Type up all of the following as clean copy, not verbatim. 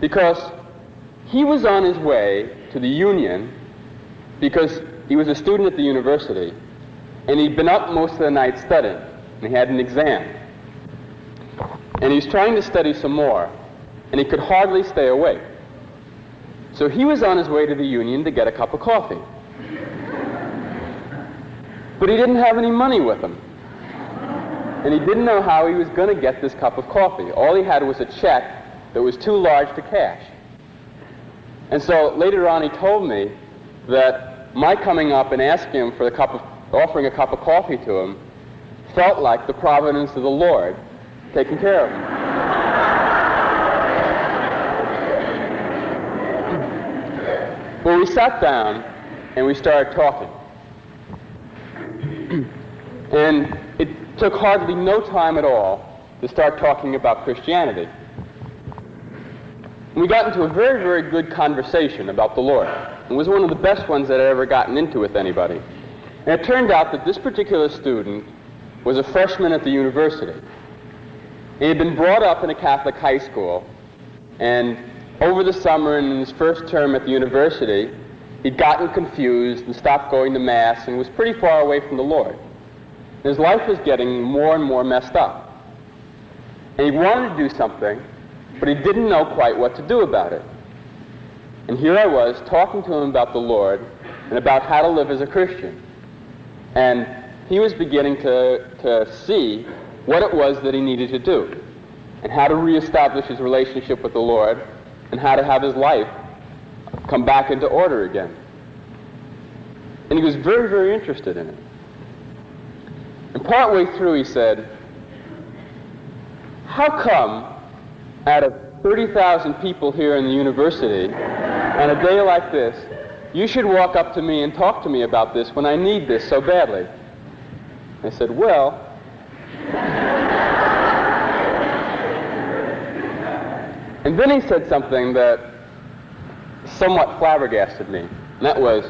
because he was on his way to the Union because he was a student at the university, and he'd been up most of the night studying, and he had an exam. And he's trying to study some more, and he could hardly stay awake. So he was on his way to the Union to get a cup of coffee. But he didn't have any money with him. And he didn't know how he was going to get this cup of coffee. All he had was a check that was too large to cash. And so later on he told me that my coming up and asking him for offering a cup of coffee to him felt like the providence of the Lord taking care of him. Well, we sat down and we started talking. And it took hardly no time at all to start talking about Christianity. And we got into a very, very good conversation about the Lord. It was one of the best ones that I'd ever gotten into with anybody. And it turned out that this particular student was a freshman at the university. He had been brought up in a Catholic high school, and over the summer and in his first term at the university, he'd gotten confused and stopped going to Mass and was pretty far away from the Lord. His life was getting more and more messed up. And he wanted to do something, but he didn't know quite what to do about it. And here I was talking to him about the Lord and about how to live as a Christian. And he was beginning to see what it was that he needed to do and how to reestablish his relationship with the Lord and how to have his life come back into order again. And he was very, very interested in it. And partway through he said, "How come out of 30,000 people here in the university, on a day like this, you should walk up to me and talk to me about this when I need this so badly?" I said, "Well..." And then he said something that somewhat flabbergasted me, and that was,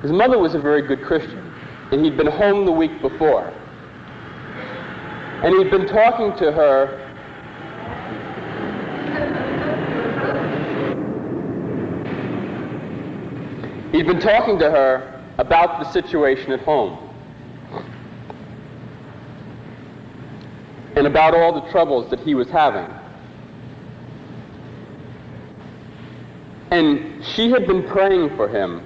his mother was a very good Christian, and he'd been home the week before. And he'd been talking to her about the situation at home and about all the troubles that he was having. And she had been praying for him.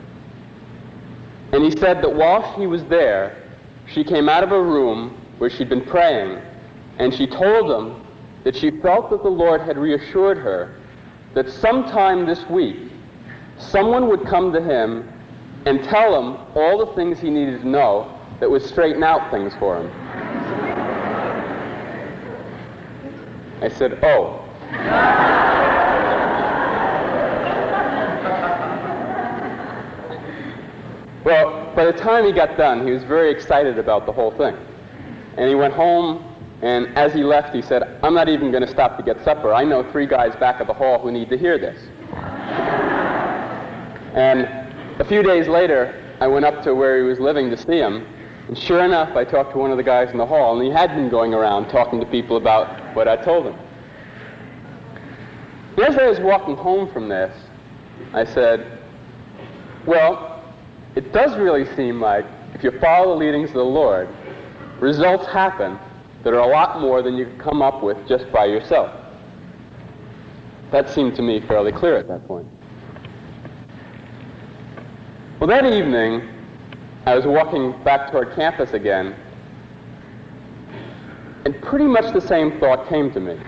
And he said that while she was there, she came out of a room where she'd been praying, and she told him that she felt that the Lord had reassured her that sometime this week, someone would come to him and tell him all the things he needed to know that would straighten out things for him. I said, "Oh." Well, by the time he got done, he was very excited about the whole thing. And he went home, and as he left, he said, "I'm not even going to stop to get supper. I know 3 guys back at the hall who need to hear this." And a few days later, I went up to where he was living to see him, and sure enough, I talked to one of the guys in the hall, and he had been going around talking to people about what I told him. And as I was walking home from this, I said, well, it does really seem like if you follow the leadings of the Lord, results happen that are a lot more than you can come up with just by yourself. That seemed to me fairly clear at that point. Well, that evening, I was walking back toward campus again, and pretty much the same thought came to me.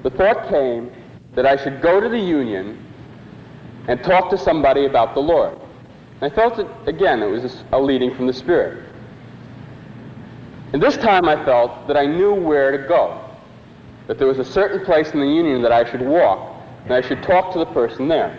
The thought came that I should go to the Union and talk to somebody about the Lord. I felt that, again, it was a leading from the Spirit. And this time I felt that I knew where to go, that there was a certain place in the Union that I should walk, and I should talk to the person there.